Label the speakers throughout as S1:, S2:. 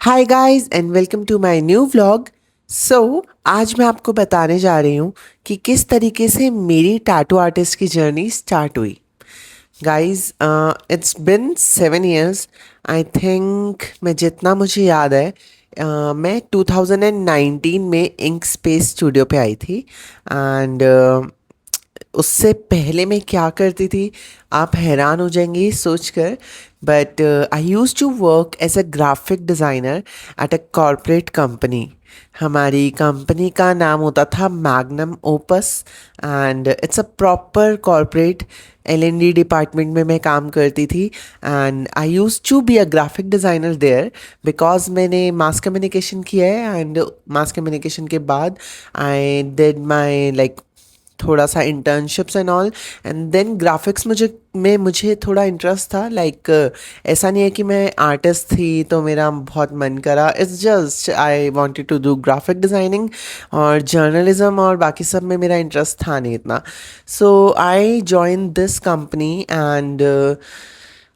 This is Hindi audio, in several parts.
S1: Hi guys and welcome to my new vlog. आज मैं आपको बताने जा रही हूँ कि किस तरीके से मेरी टैटू आर्टिस्ट की जर्नी स्टार्ट हुई। Guys, it's been 7 years। I think मैं जितना मुझे याद है, मैं 2019 में इंक स्पेस स्टूडियो पे आई थी। एंड उससे पहले मैं क्या करती थी, आप हैरान हो जाएंगे ये सोचकर। But I use to work as a graphic designer at a corporate company. हमारी कंपनी का नाम होता था Magnum Opus. And it's a proper corporate L&D department में मैं काम करती थी। And I use to be a graphic designer there because मैंने मास कम्युनिकेशन किया है। एंड मास कम्युनिकेशन के बाद आई डिड माई लाइक थोड़ा सा internships and all. And then graphics मुझे थोड़ा इंटरेस्ट था। लाइक ऐसा नहीं है कि मैं आर्टिस्ट थी तो मेरा बहुत मन करा, it's just I wanted to do graphic designing. और जर्नलिज्म और बाकी सब में मेरा इंटरेस्ट था नहीं इतना। So I join this company and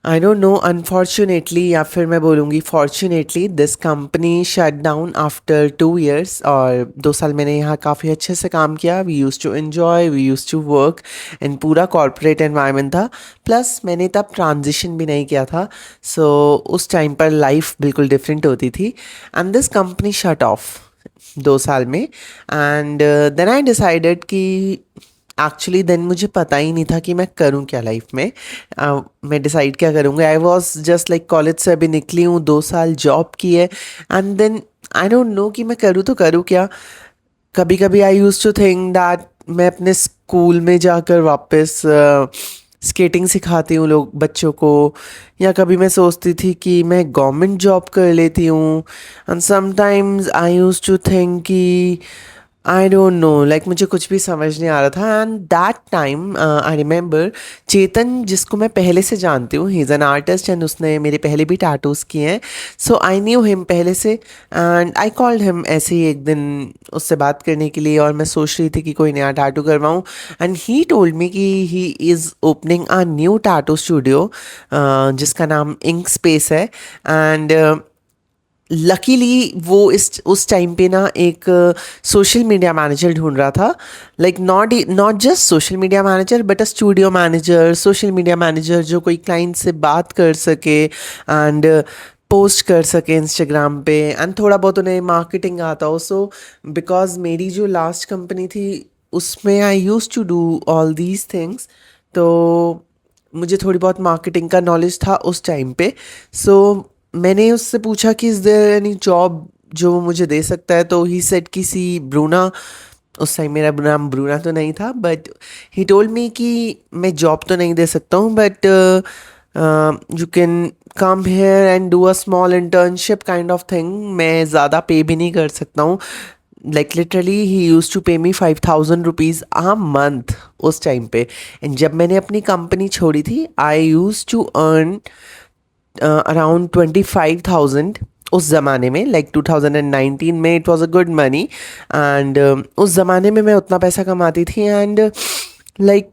S1: I don't know, unfortunately या फिर मैं बोलूँगी fortunately, this company shut down after 2 years। और 2 साल मैंने यहाँ काफ़ी अच्छे से काम किया। We used to enjoy, we used to work in पूरा कॉरपोरेट एनवायरनमेंट था। प्लस मैंने तब ट्रांजिशन भी नहीं किया था। सो उस टाइम पर लाइफ बिल्कुल डिफरेंट होती थी। And this company shut off 2 साल में। एंड देन आई डिसाइडेड कि एक्चुअली देन मुझे पता ही नहीं था कि मैं करूँ क्या लाइफ में। मैं डिसाइड क्या करूँगा। I was just like college से अभी निकली हूँ, 2 साल जॉब की है। And then I don't know कि मैं करूँ तो करूँ क्या। कभी कभी I use to think that मैं अपने स्कूल में जाकर वापस स्केटिंग सिखाती हूँ लोग बच्चों को। या कभी मैं सोचती थी कि मैं गवर्नमेंट जॉब कर लेती हूँ। And sometimes I use to think कि आई डोंट नो, लाइक मुझे कुछ भी समझ नहीं आ रहा था। And that time I remember Chetan, जिसको मैं पहले से जानती हूँ, he is an artist and उसने मेरे पहले भी टैटूज़ किए हैं। सो आई न्यू हिम पहले से। एंड आई कॉल्ड हिम ऐसे ही एक दिन उससे बात करने के लिए, और मैं सोच रही थी कि कोई नया टैटू करवाऊँ। एंड ही टोल्ड मी कि he is opening a new tattoo studio जिसका नाम इंक स्पेस है। एंड लकीली वो इस उस टाइम पे ना एक सोशल मीडिया मैनेजर ढूंढ रहा था। Like not not just social media manager but a studio manager, social media manager जो कोई क्लाइंट से बात कर सके एंड पोस्ट कर सके इंस्टाग्राम पे, एंड थोड़ा बहुत उन्हें मार्केटिंग आता हो। सो बिकॉज मेरी जो लास्ट कंपनी थी उसमें I use to do all these things. तो मुझे थोड़ी बहुत मार्केटिंग का नॉलेज था उस टाइम पे। सो मैंने उससे पूछा कि इज़ देयर एनी जॉब जो वो मुझे दे सकता है। तो ही सेड कि सी ब्रूना, उस टाइम मेरा नाम ब्रूना तो नहीं था, बट ही टोल्ड मी कि मैं जॉब तो नहीं दे सकता हूँ but you can come here and do a small internship kind of thing. मैं ज़्यादा पे भी नहीं कर सकता हूँ। Like literally he used to pay me 5,000 rupees a month उस टाइम पे। एंड जब मैंने अपनी कंपनी छोड़ी थी I use to earn around 25,000 उस ज़माने में। लाइक 2019 में it was a good money. And उस ज़माने में मैं उतना पैसा कमाती थी। And like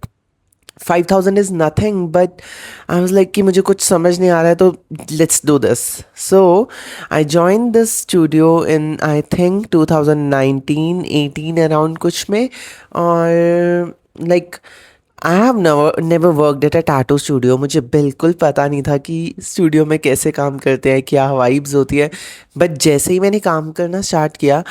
S1: 5,000 is nothing, but I was like कि मुझे कुछ समझ नहीं आ रहा है तो let's do this. So I join this studio in I think 2019-18 around कुछ में। और like I have never worked at a tattoo studio. मुझे बिल्कुल पता नहीं था कि स्टूडियो में कैसे काम करते हैं, क्या वाइब्स होती है। बट जैसे ही मैंने काम करना स्टार्ट किया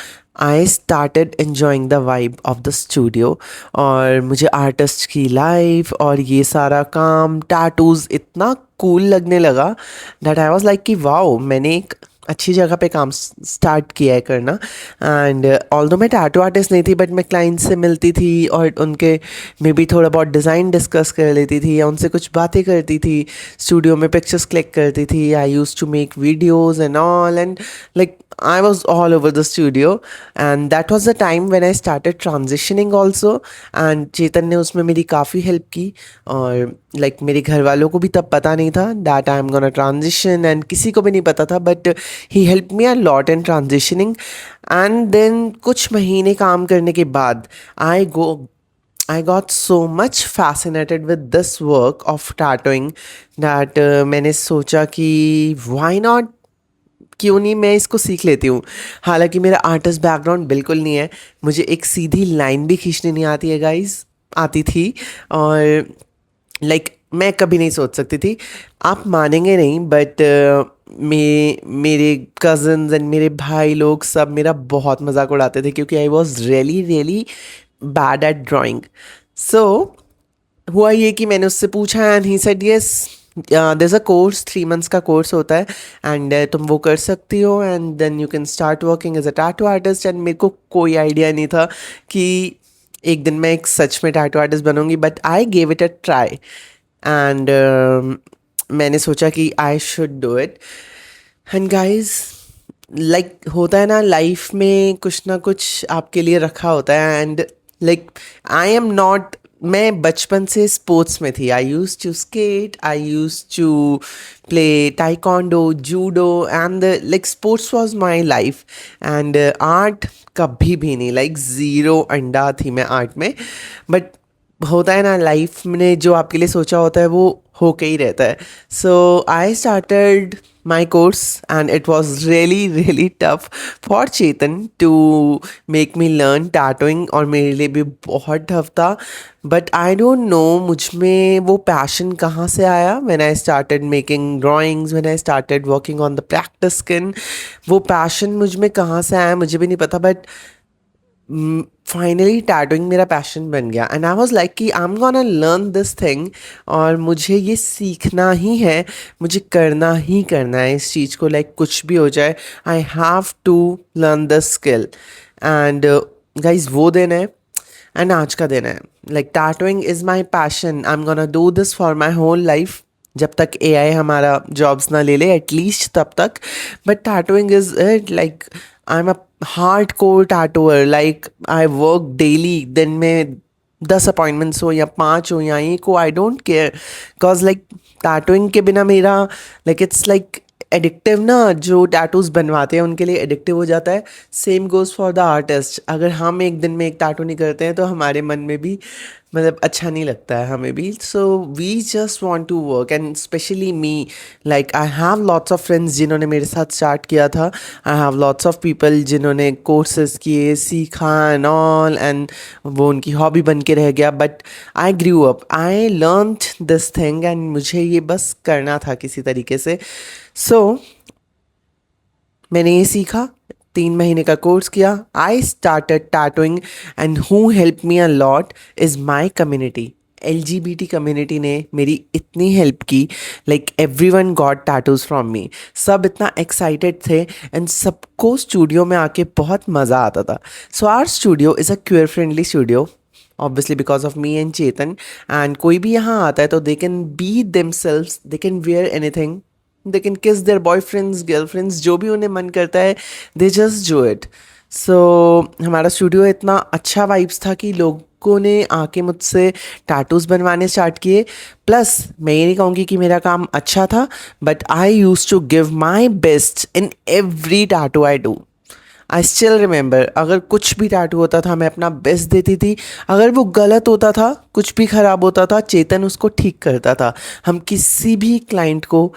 S1: I started enjoying the vibe of the studio. और मुझे आर्टिस्ट की लाइफ और ये सारा काम टैटूज़ इतना कूल लगने लगा दैट आई वाज लाइक कि वाओ, मैंने एक अच्छी जगह पे काम स्टार्ट किया है करना। एंड ऑल्दो मैं टैटू आर्टिस्ट नहीं थी बट मैं क्लाइंट से मिलती थी और उनके मे बी थोड़ा बहुत डिज़ाइन डिस्कस कर लेती थी या उनसे कुछ बातें करती थी। स्टूडियो में पिक्चर्स क्लिक करती थी। I use to make videos and all. And like I was all over the studio, and that was the time when I started transitioning also. And चेतन ने उसमें मेरी काफ़ी हेल्प की। और लाइक मेरे घर वालों को भी तब पता नहीं था that I am gonna transition, and किसी को भी नहीं पता था but he help me a lot in transitioning. And then कुछ महीने काम करने के बाद I got so much fascinated with this work of tattooing that मैंने सोचा कि why not क्यों नहीं मैं इसको सीख लेती हूँ। हालांकि मेरा आर्टिस्ट बैकग्राउंड बिल्कुल नहीं है, मुझे एक सीधी लाइन भी खींचनी नहीं आती है गाइस, आती थी। और मैं कभी नहीं सोच सकती थी, आप मानेंगे नहीं, बट मेरे कज़न्स एंड मेरे भाई लोग सब मेरा बहुत मजाक उड़ाते थे क्योंकि I was really really bad at drawing. So हुआ ये कि मैंने उससे पूछा and he said yes, there's a course, 3 months का कोर्स होता है एंड तुम वो कर सकती हो and then you can start working as a tattoo artist. And मेरे को कोई आइडिया नहीं था कि एक दिन मैं एक सच में टैटू आर्टिस्ट बनूंगी, but I gave it a try and मैंने सोचा कि I should do it. And guys, होता है ना लाइफ में कुछ ना कुछ आपके लिए रखा होता है एंड आई एम नॉट, मैं बचपन से स्पोर्ट्स में थी। I use to skate, I use to play taekwondo, judo and sports was my life. And art कभी भी नहीं, ज़ीरो अंडा थी मैं आर्ट में। बट होता है ना लाइफ में जो आपके लिए सोचा होता है वो होके ही रहता है। So I started my course and it was really really tough for Chetan to make me learn tattooing, और मेरे लिए भी बहुत टफ था। बट आई डोंट नो मुझ में वो पैशन कहाँ से आया। When I started making drawings, when I started working on the practice skin, वो पैशन मुझ में कहाँ से आया मुझे भी नहीं पता, बट फाइनली टैटूइंग मेरा पैशन बन गया एंड आई वॉज लाइक कि I am gonna learn this thing, और मुझे ये सीखना ही है, मुझे करना ही करना है इस चीज़ को। कुछ भी हो जाए, I have to learn this skill. And guys वो दिन है एंड आज का दिन है। Tattooing is my passion, I am gonna do this for my whole life, जब तक एआई हमारा जॉब्स ना ले ले एटलीस्ट तब तक। But tattooing is it, I am a hard core tattooer, I work daily. दिन में 10 अपॉइंटमेंट्स हो या 5 हो या 1 हो, I don't care, because tattooing के बिना मेरा इट्स एडिक्टिव ना। जो टैटूज बनवाते हैं उनके लिए एडिक्टिव हो जाता है। Same goes for the artist, अगर हम एक दिन में एक टैटू नहीं करते हैं तो हमारे मन में भी अच्छा नहीं लगता है हमें भी। So we just want to work and specially me, I have lots of friends जिन्होंने मेरे साथ स्टार्ट किया था। I have lots of people जिन्होंने कोर्सेज किए, सीखा एंड ऑल, एंड वो उनकी हॉबी बन के रह गया। But I grew up, I learned this thing and मुझे ये बस करना था किसी तरीके से। सो मैंने ये सीखा, 3 महीने का कोर्स किया, I started tattooing and who help me a lot is my community. LGBT community ने मेरी इतनी हेल्प की, every one got tattoos from me. सब इतना एक्साइटेड थे एंड सबको स्टूडियो में आके बहुत मज़ा आता था। So our studio is a queer friendly studio, obviously because of me and Chetan, and कोई भी यहाँ आता है तो they can be themselves, they can wear anything, they can kiss their boyfriends, girlfriends, जो भी उन्हें मन करता है, they just do it. So हमारा स्टूडियो इतना अच्छा वाइब्स था कि लोगों ने आके मुझसे टैटूज बनवाने स्टार्ट किए। प्लस मैं ये नहीं कहूँगी कि मेरा काम अच्छा था, but I use to give my best in every tattoo I do. I still remember, अगर कुछ भी टैटू होता था मैं अपना बेस्ट देती थी। अगर वो गलत होता था, कुछ भी ख़राब होता था, चेतन उसको ठीक करता था। हम किसी भी क्लाइंट को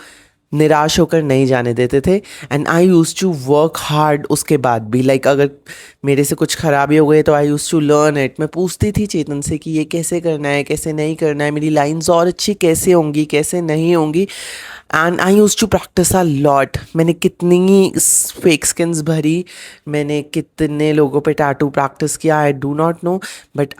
S1: निराश होकर नहीं जाने देते थे and I use to work hard उसके बाद भी। अगर मेरे से कुछ ख़राबी हो गई तो आई यूज़ टू लर्न इट। मैं पूछती थी चेतन से कि ये कैसे करना है, कैसे नहीं करना है, मेरी लाइंस और अच्छी कैसे होंगी, कैसे नहीं होंगी। And I use to practice a lot. मैंने कितनी फेक स्किन्स भरी, मैंने कितने लोगों पे टैटू प्रैक्टिस किया, I do not know. But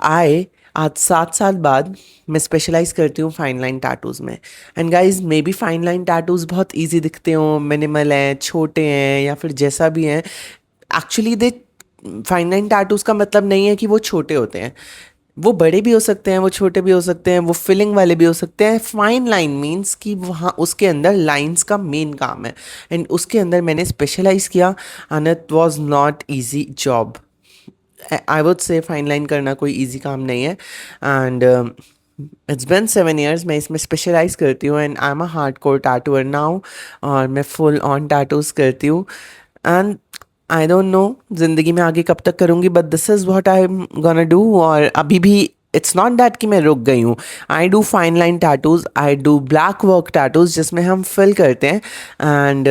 S1: आज 7 साल बाद मैं स्पेशलाइज़ करती हूँ फाइन लाइन टैटूज़ में। And guys may be fine line tattoos बहुत इजी दिखते हों, मिनिमल हैं, छोटे हैं या फिर जैसा भी हैं। Actually they fine line tattoos का मतलब नहीं है कि वो छोटे होते हैं, वो बड़े भी हो सकते हैं, वो छोटे भी हो सकते हैं, वो फिलिंग वाले भी हो सकते हैं। फाइन लाइन मीन्स कि वहाँ उसके अंदर लाइंस का मेन काम है एंड उसके अंदर मैंने स्पेशलाइज़ किया and it was not easy job. I would से फाइन लाइन करना कोई इजी काम नहीं है। एंड इट्स बिन 7 years मैं इसमें स्पेशलाइज करती हूँ and I am a hard core tattooer now, और मैं फुल ऑन टैटूज़ करती हूँ। एंड आई डोंट नो ज़िंदगी में आगे कब तक करूँगी, but this is what I am gonna do. और अभी भी इट्स नॉट दैट कि मैं रुक गई हूँ. I do fine line tattoos, I do black work tattoos जिसमें हम फिल करते हैं, and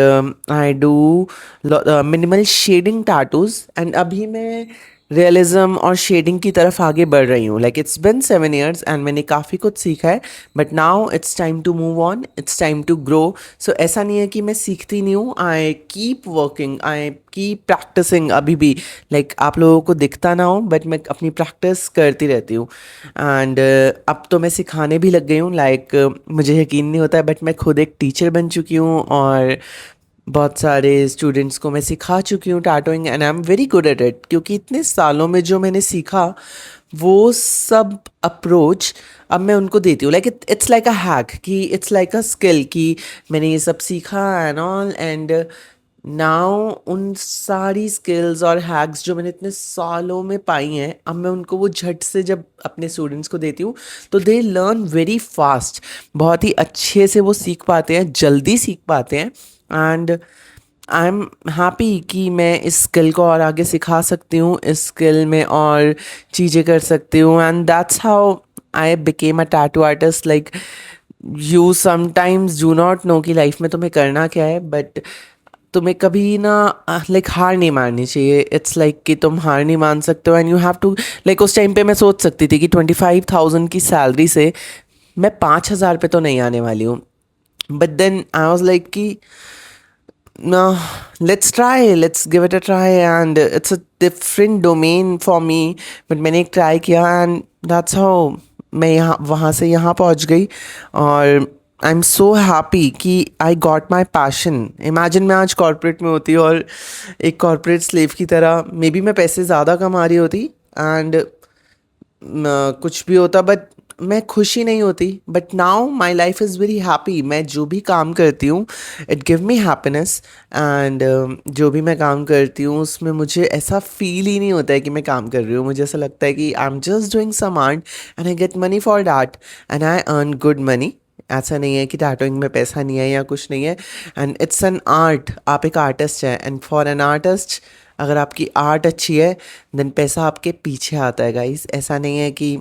S1: I do minimal shading tattoos. And अभी मैं रियलिज्म और शेडिंग की तरफ आगे बढ़ रही हूँ. Like it's been 7 years and मैंने काफ़ी कुछ सीखा है, but now it's time to move on, it's time to grow. So ऐसा नहीं है कि मैं सीखती नहीं हूँ. I keep working, I keep practising अभी भी. लाइक आप लोगों को दिखता ना हो, बट मैं अपनी प्रैक्टिस करती रहती हूँ. एंड अब तो मैं सिखाने भी लग गई हूँ. लाइक मुझे यकीन नहीं होता है, बट मैं खुद एक टीचर बन चुकी हूँ और बहुत सारे स्टूडेंट्स को मैं सिखा चुकी हूँ tattooing, and I am very good at it. क्योंकि इतने सालों में जो मैंने सीखा वो सब अप्रोच अब मैं उनको देती हूँ. Like it's like a hack, कि इट्स लाइक अ स्किल, कि मैंने ये सब सीखा एंड ऑल. एंड नाउ उन सारी स्किल्स और हैक्स जो मैंने इतने सालों में पाई हैं, अब मैं उनको वो झट से जब अपने स्टूडेंट्स को देती हूँ तो दे लर्न वेरी फास्ट. बहुत ही अच्छे से वो सीख पाते हैं, जल्दी सीख पाते हैं. एंड आई एम हैप्पी कि मैं इस स्किल को और आगे सिखा सकती हूँ, इस स्किल में और चीज़ें कर सकती हूँ. And that's how I became a tattoo artist. Like you sometimes do not know कि लाइफ में तुम्हें करना क्या है, बट तुम्हें कभी ना लाइक हार नहीं मारनी चाहिए. इट्स लाइक कि तुम हार नहीं मान सकते हो, and you have to. Like उस टाइम पे मैं सोच सकती थी कि 25,000 की सैलरी से मैं 5,000 पे तो नहीं आने वाली हूँ. But then I was like कि no, let's try, let's give it a try, and it's a different domain for me. But मैंने एक ट्राई किया, एंड that's how मैं यहाँ वहाँ से यहाँ पहुँच गई. और आई एम सो हैप्पी कि I got my passion. Imagine मैं आज कॉर्पोरेट में होती और एक कॉर्पोरेट स्लेव की तरह, मे बी मैं पैसे ज़्यादा कमा रही होती एंड कुछ भी होता, बट मैं खुशी नहीं होती. But now my life is very happy. मैं जो भी काम करती हूँ it give me happiness. And जो भी मैं काम करती हूँ उसमें मुझे ऐसा फील ही नहीं होता है कि मैं काम कर रही हूँ. मुझे ऐसा लगता है कि I am just doing some art and I get money for that, and I earn good money. ऐसा नहीं है कि टैटूइंग में पैसा नहीं है या कुछ नहीं है. And it's an art. आप एक आर्टिस्ट हैं, एंड फॉर एन आर्टिस्ट अगर आपकी आर्ट अच्छी है देन पैसा आपके पीछे आता है गाइस. ऐसा नहीं है कि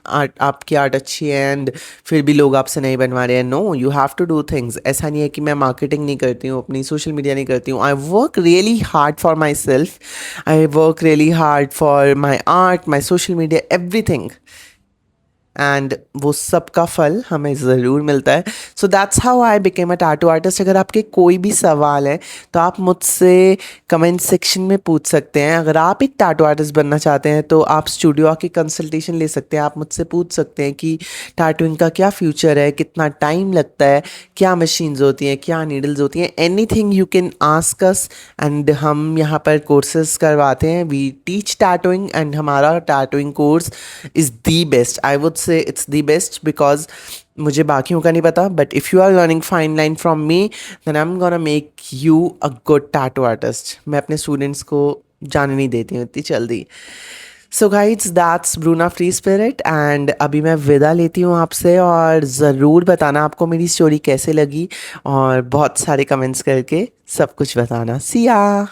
S1: आर्ट, आपकी आर्ट अच्छी है एंड फिर भी लोग आपसे नहीं बनवा रहे हैं. No, you have to do things. ऐसा नहीं है कि मैं मार्केटिंग नहीं करती हूँ, अपनी सोशल मीडिया नहीं करती हूँ. I work really hard for my self. I work really hard for my art, my social media, everything. And वो सब का फल हमें ज़रूर मिलता है. So that's how I became a tattoo artist. अगर आपके कोई भी सवाल है तो आप मुझसे कमेंट सेक्शन में पूछ सकते हैं. अगर आप एक टैटू आर्टिस्ट बनना चाहते हैं तो आप स्टूडियो आके कंसल्टेशन ले सकते हैं. आप मुझसे पूछ सकते हैं कि टैटूइंग का क्या फ्यूचर है, कितना टाइम लगता है, क्या मशीन्स होती हैं, क्या नीडल्स होती हैं. Anything you can ask us. And हम यहाँ पर कोर्सेज करवाते हैं. वी टीच टैटूइंग, एंड हमारा tattooing course is the best. I would say it's the best because मुझे बाकियों का नहीं पता, but if you are learning fine line from me then I am gonna make you a good tattoo artist. मैं अपने स्टूडेंट्स को जाने नहीं देती हूँ इतनी जल्दी. So guys, that's Bruna free spirit. And अभी मैं विदा लेती हूँ आपसे, और ज़रूर बताना आपको मेरी स्टोरी कैसे लगी, और बहुत सारे कमेंट्स करके सब कुछ बताना. सी या.